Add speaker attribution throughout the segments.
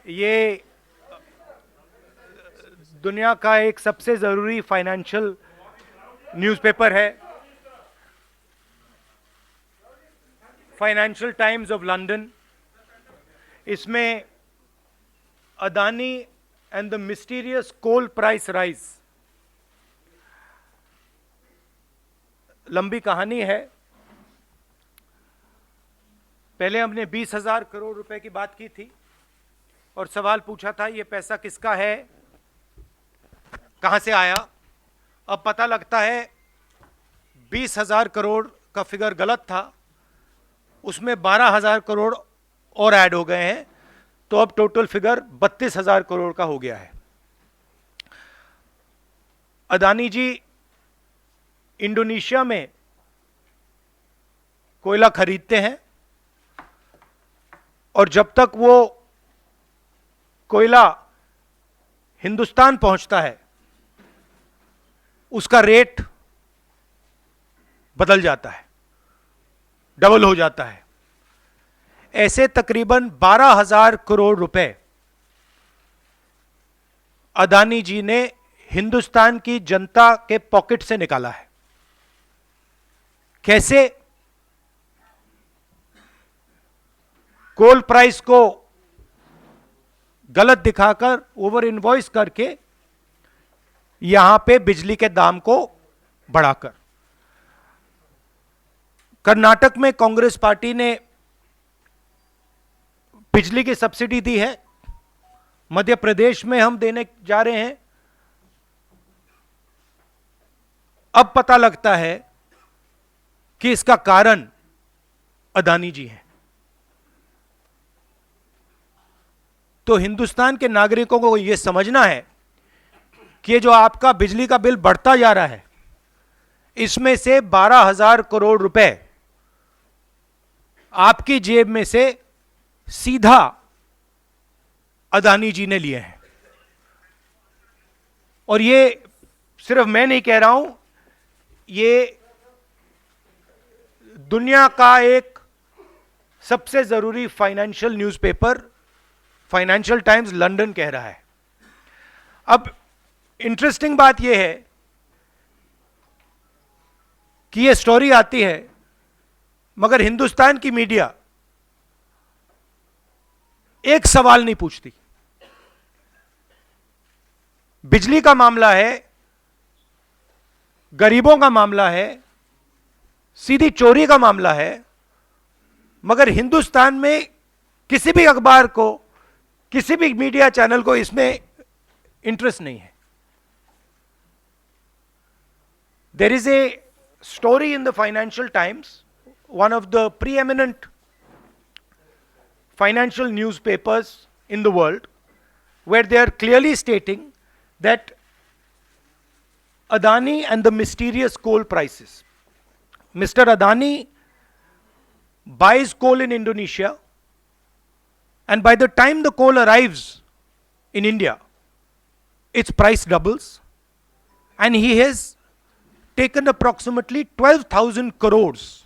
Speaker 1: ये दुनिया का एक सबसे जरूरी फाइनेंशियल न्यूज़पेपर है, फाइनेंशियल टाइम्स ऑफ लंदन। इसमें Adani and the mysterious coal price rise, लंबी कहानी है। पहले हमने 20,000 करोड़ रुपए की बात की थी और सवाल पूछा था ये पैसा किसका है, कहां से आया। अब पता लगता है 20,000 करोड़ का फिगर गलत था, उसमें 12,000 करोड़ और ऐड हो गए हैं, तो अब टोटल फिगर 32,000 करोड़ का हो गया है। अदानी जी इंडोनेशिया में कोयला खरीदते हैं और जब तक वो कोयला हिंदुस्तान पहुंचता है उसका रेट बदल जाता है, डबल हो जाता है। ऐसे तकरीबन 12,000 करोड़ रुपए अदानी जी ने हिंदुस्तान की जनता के पॉकेट से निकाला है। कैसे? कोल प्राइस को गलत दिखाकर, ओवर इनवॉइस करके, यहां पे बिजली के दाम को बढ़ाकर। कर्नाटक में कांग्रेस पार्टी ने बिजली की सब्सिडी दी है, मध्य प्रदेश में हम देने जा रहे हैं। अब पता लगता है कि इसका कारण अदानी जी हैं। तो हिंदुस्तान के नागरिकों को यह समझना है कि जो आपका बिजली का बिल बढ़ता जा रहा है, इसमें से 12,000 करोड़ रुपए आपकी जेब में से सीधा अदानी जी ने लिए हैं। और ये सिर्फ मैं नहीं कह रहा हूं, ये दुनिया का एक सबसे जरूरी financial newspaper financial times London कह रहा है। अब इंटरेस्टिंग बात यह है कि यह स्टोरी आती है, मगर हिंदुस्तान की मीडिया एक सवाल नहीं पूछती। बिजली का मामला है, गरीबों का मामला है, सीधी चोरी का मामला है, मगर हिंदुस्तान में किसी भी अखबार को, किसी भी मीडिया चैनल को इसमें इंटरेस्ट नहीं है। There is a story in the Financial Times, one of the preeminent financial newspapers in the world, where they are clearly stating that Adani and the mysterious coal prices. Mr. Adani buys coal in Indonesia, and by the time the coal arrives in India, its price doubles, and he has taken approximately 12,000 crores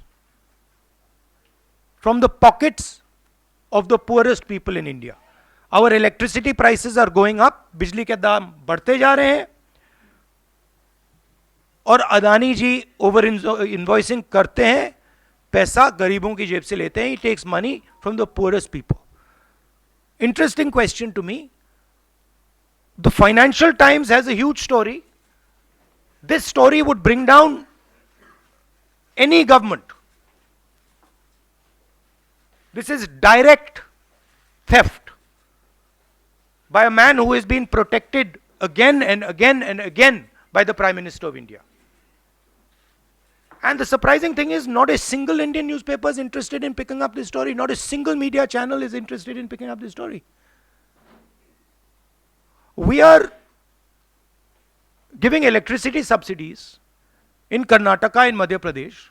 Speaker 1: from the pockets of the poorest people in India. Our electricity prices are going up, बिजली के दाम बढ़ते जा रहे हैं, और अदानी जी over invoicing करते हैं, पैसा गरीबों की जेब से लेते हैं। He takes money from the poorest people. Interesting question to me. The Financial Times has a huge story. This story would bring down any government. This is direct theft by a man who has been protected again and again and again by the Prime Minister of India. And the surprising thing is, not a single Indian newspaper is interested in picking up this story. Not a single media channel is interested in picking up this story. We are giving electricity subsidies in Karnataka and Madhya Pradesh.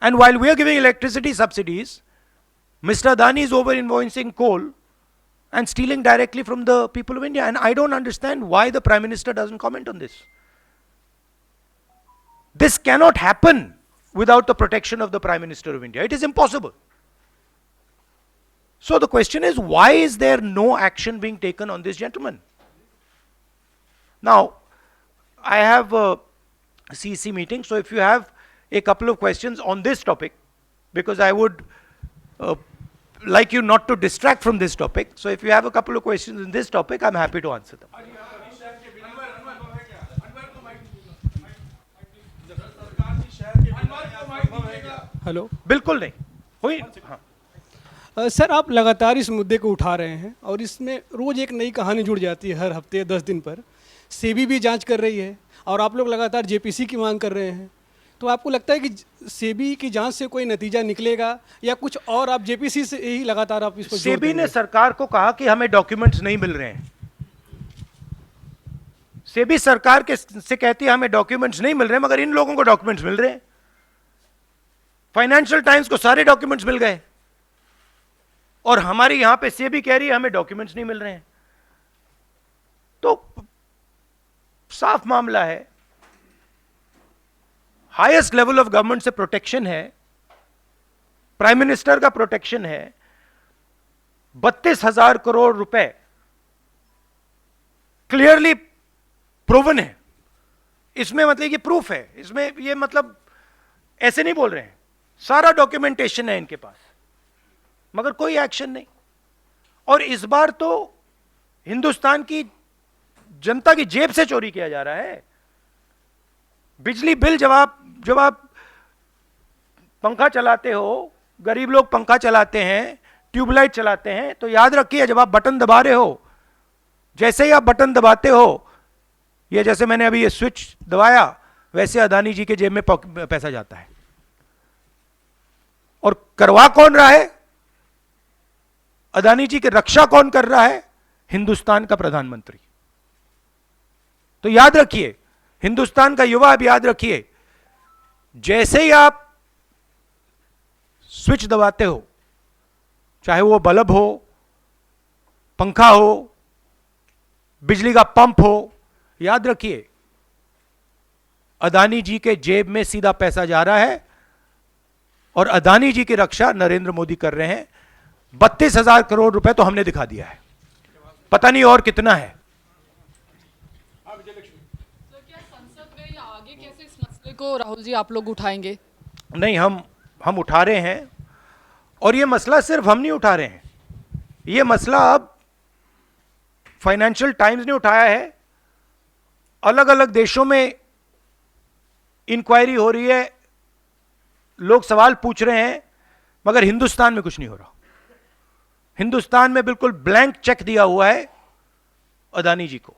Speaker 1: And while we are giving electricity subsidies, Mr. Adani is over-invoicing coal and stealing directly from the people of India. And I don't understand why the Prime Minister doesn't comment on this. This cannot happen without the protection of the Prime Minister of India. It is impossible. So the question is, why is there no action being taken on this gentleman? Now, I have a CEC meeting, so if you have a couple of questions on this topic, because I would like you not to distract from this topic. So if you have a couple of questions in this topic, I'm happy to answer them.
Speaker 2: Hello
Speaker 1: बिल्कुल नहीं हुई। हाँ।
Speaker 2: Sir, आप लगातार इस मुद्दे को उठा रहे हैं और इसमें रोज़ एक नई कहानी जुड़ जाती है हर हफ्ते 10 दिन पर। सेबी भी जांच कर रही है और आप लोग लगातार जेपीसी की मांग कर रहे हैं। तो आपको लगता है कि सेबी की जांच से कोई नतीजा निकलेगा या कुछ और आप जेपीसी से ही लगातार आप इसको?
Speaker 1: सेबी ने सरकार को कहा कि हमें डॉक्यूमेंट्स नहीं मिल रहे हैं। सेबी सरकार के से कहती है हमें डॉक्यूमेंट्स नहीं मिल रहे हैं, मगर इन लोगों को डॉक्यूमेंट्स मिल रहे हैं। फाइनेंशियल टाइम्स को सारे डॉक्यूमेंट्स मिल गए और हमारी यहां पे सेबी कह रही है हमें डॉक्यूमेंट्स नहीं मिल रहे हैं। तो साफ मामला है, हाईएस्ट लेवल ऑफ गवर्नमेंट से प्रोटेक्शन है, प्राइम मिनिस्टर का प्रोटेक्शन है। 32,000 करोड़ रुपए क्लियरली प्रूवन है। इसमें मतलब ये प्रूफ है, इसमें ये मतलब ऐसे नहीं बोल रहे हैं, सारा डॉक्यूमेंटेशन है इनके पास, मगर कोई एक्शन नहीं। और इस बार तो हिंदुस्तान की जनता की जेब से चोरी किया जा रहा है। बिजली बिल जब आप पंखा चलाते हो, गरीब लोग पंखा चलाते हैं, ट्यूबलाइट चलाते हैं, तो याद रखिए जब आप बटन दबा रहे हो, जैसे ही आप बटन दबाते हो, ये जैसे मैंने अभी ये स्विच दबाया, वैसे अदानी जी के जेब में पैसा जाता है। और करवा कौन रहा है? अदानी जी की रक्षा कौन कर रहा है? हिंदुस्तान का प्रधानमंत्री। तो याद रखिए, हिंदुस्तान का युवा, अब याद रखिए, जैसे ही आप स्विच दबाते हो, चाहे वो बल्ब हो, पंखा हो, बिजली का पंप हो, याद रखिए अदानी जी के जेब में सीधा पैसा जा रहा है और अदानी जी की रक्षा नरेंद्र मोदी कर रहे हैं। 32,000 करोड़ रुपए तो हमने दिखा दिया है, पता नहीं और कितना है।
Speaker 3: क्या संसद में या आगे कैसे इस मसले को राहुल जी आप लोग उठाएंगे?
Speaker 1: नहीं, हम उठा रहे हैं, और ये मसला सिर्फ हम नहीं उठा रहे हैं, ये मसला अब फाइनेंशियल टाइम्स ने उठाया है। अलग अलग देशों में इंक्वायरी हो रही है, लोग सवाल पूछ रहे हैं, मगर हिंदुस्तान में कुछ नहीं हो रहा। हिंदुस्तान में बिल्कुल ब्लैंक चेक दिया हुआ है अदानी जी को,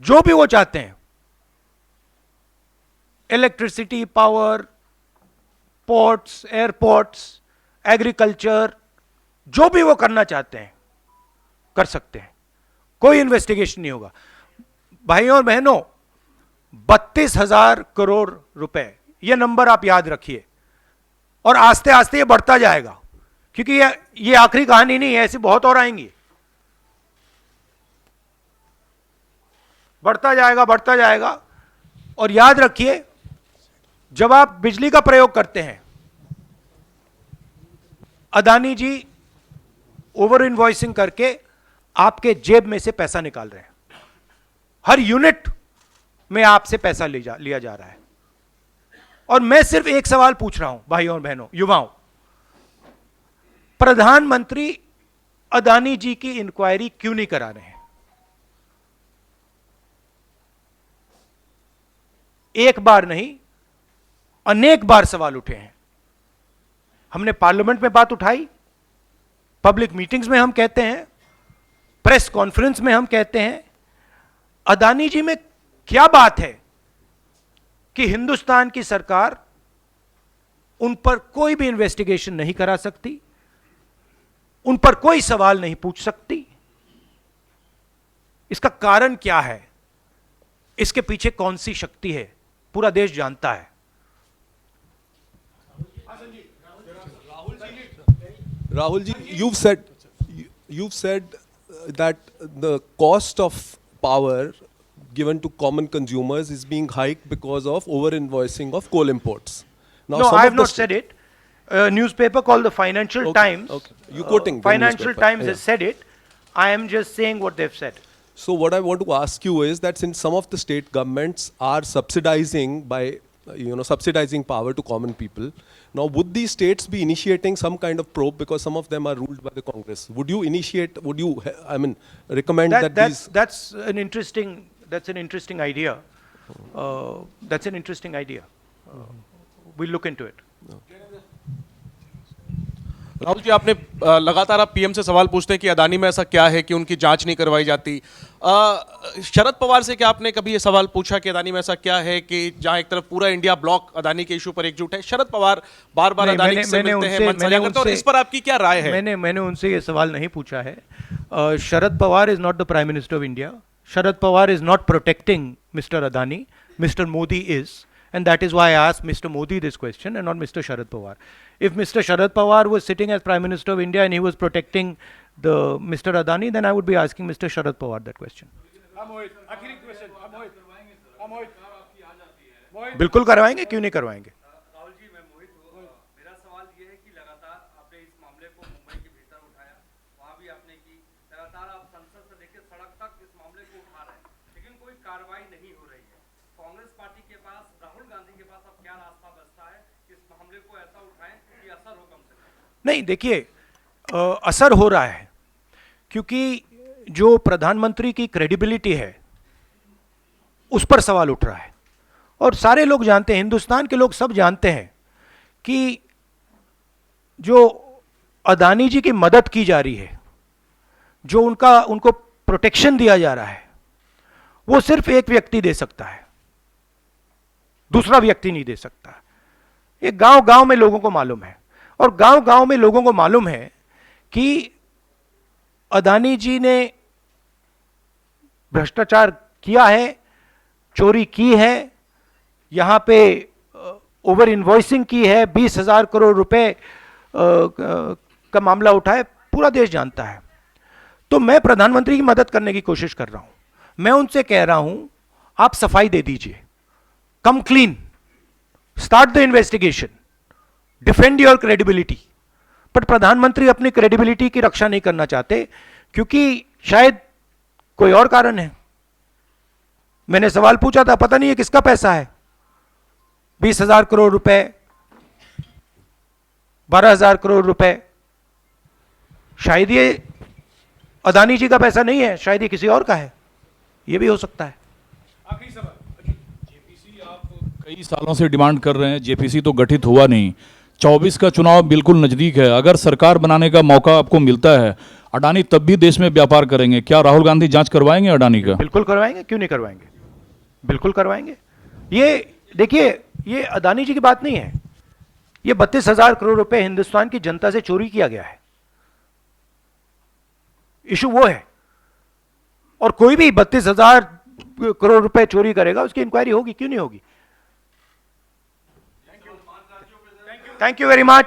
Speaker 1: जो भी वो चाहते हैं, electricity, power, ports, airports, agriculture, जो भी वो करना चाहते हैं कर सकते हैं, कोई इन्वेस्टिगेशन नहीं होगा। भाइयों और बहनों, 32,000 करोड़ रुपए, ये नंबर आप याद रखिए, और आस्ते आस्ते ये बढ़ता जाएगा, क्योंकि ये आखिरी कहानी नहीं है, ऐसी बहुत और आएंगी। बढ़ता जाएगा। और याद रखिए, जब आप बिजली का प्रयोग करते हैं, अदानी जी ओवर इनवॉइसिंग करके आपके जेब में से पैसा निकाल रहे हैं। हर यूनिट में आपसे पैसा लिया जा रहा है। और मैं सिर्फ एक सवाल पूछ रहा हूं भाइयों और बहनों, युवाओं, प्रधानमंत्री अदानी जी की इंक्वायरी क्यों नहीं करा रहे हैं? एक बार नहीं, अनेक बार सवाल उठे हैं। हमने पार्लियामेंट में बात उठाई, पब्लिक मीटिंग्स में हम कहते हैं, प्रेस कॉन्फ्रेंस में हम कहते हैं, अदानी जी में क्या बात है कि हिंदुस्तान की सरकार उन पर कोई भी इन्वेस्टिगेशन नहीं करा सकती, उन पर कोई सवाल नहीं पूछ सकती? इसका कारण क्या है? इसके पीछे कौन सी शक्ति है? पूरा देश जानता है।
Speaker 4: Rahul ji, you've said that the cost of power given to common consumers is being hiked because of over invoicing of coal imports. Now,
Speaker 1: No, I have not said it. A newspaper called the Financial
Speaker 4: Okay,
Speaker 1: Times.
Speaker 4: okay. You quoting the
Speaker 1: Financial
Speaker 4: newspaper,
Speaker 1: Times
Speaker 4: yeah.
Speaker 1: has said it. I am just saying what they've said.
Speaker 4: So what I want to ask you is that since some of the state governments are subsidizing by, subsidizing power to common people, now would these states be initiating some kind of probe because some of them are ruled by the Congress? Would you initiate? Would you, recommend that these?
Speaker 1: That's an interesting idea. That's an interesting idea. We'll look into it.
Speaker 5: Rahul ji, आपने लगातार आप PM से सवाल पूछते हैं कि अदानी में ऐसा क्या है कि उनकी जांच नहीं करवाई जाती। शरद पवार से क्या आपने कभी ये सवाल पूछा कि अदानी में ऐसा क्या है कि जहां एक तरफ पूरा इंडिया ब्लॉक अदानी के इशू पर एकजुट है? शरद पवार बार बार
Speaker 1: नहीं,
Speaker 5: अदानी से मिलते हैं, मन साझा करते हैं, और इस पर आपकी क्या राय है?
Speaker 1: मैंने उनसे ये सवाल नहीं पूछा है। Sharad Pawar is not the prime minister of India. Sharad Pawar is not protecting mister Adani. Mister Modi is. And that is why I asked Mr. Modi this question and not Mr. Sharad Pawar. If Mr. Sharad Pawar was sitting as Prime Minister of India and he was protecting the Mr. Adani, then I would be asking Mr. Sharad Pawar that question. बिल्कुल करवाएंगे, क्यों नहीं करवाएंगे?
Speaker 6: राहुल जी, मैं मोहित हूँ। मेरा सवाल ये है कि लगातार आपने इस मामले को मुंबई के भीतर उठाया, वहाँ भी आपने की, लगातार आप संसद से लेकर सड़क तक इस मामले को उठा रहे हैं, लेकिन कोई कार्रवाई नहीं हो रही है। कांग्रेस पार्टी के पास, राहुल गांधी के पास अब क्या रास्ता बचता है कि इस मामले को ऐसा उठाएं कि असर हो कम से कम?
Speaker 1: नहीं, देखिए, असर हो रहा है क्योंकि जो प्रधानमंत्री की क्रेडिबिलिटी है उस पर सवाल उठ रहा है। और सारे लोग जानते हैं, हिंदुस्तान के लोग सब जानते हैं कि जो अदानी जी की मदद की जा रही है, जो उनको प्रोटेक्शन दिया जा रहा है, वो सिर्फ एक व्यक्ति दे सकता है, दूसरा व्यक्ति नहीं दे सकता। ये गांव गांव में लोगों को मालूम है, और गांव गांव में लोगों को मालूम है कि अदानी जी ने भ्रष्टाचार किया है, चोरी की है, यहां पे ओवर इनवॉइसिंग की है, 20,000 करोड़ रुपए का मामला उठा है, पूरा देश जानता है। तो मैं प्रधानमंत्री की मदद करने की कोशिश कर रहा हूं। मैं उनसे कह रहा हूं, आप सफाई दे दीजिए, कम clean, start the investigation, defend your credibility. पर प्रधानमंत्री अपनी क्रेडिबिलिटी की रक्षा नहीं करना चाहते क्योंकि शायद कोई और कारण है। मैंने सवाल पूछा था, पता नहीं है किसका पैसा है, 20,000 करोड़ रुपए, 12,000 करोड़ रुपए, शायद ये अदानी जी का पैसा नहीं है, शायद ये किसी और का है, ये भी हो सकता है।
Speaker 7: आखिरी सवाल, जेपीसी आप कई सालों से डिमांड कर रहे हैं, जेपीसी तो गठित हुआ नहीं, 24 का चुनाव बिल्कुल नजदीक है, अगर सरकार बनाने का मौका आपको मिलता है, अडानी तब भी देश में व्यापार करेंगे, क्या राहुल गांधी जांच करवाएंगे अडानी का?
Speaker 1: बिल्कुल करवाएंगे, क्यों नहीं करवाएंगे, बिल्कुल करवाएंगे। ये देखिए, ये अदानी जी की बात नहीं है, ये 32,000 करोड़ रुपए हिंदुस्तान की जनता से चोरी किया गया है, इशू वो है। और कोई भी 32,000 करोड़ रुपए चोरी करेगा, उसकी इंक्वायरी होगी, क्यों नहीं होगी? Thank you very much.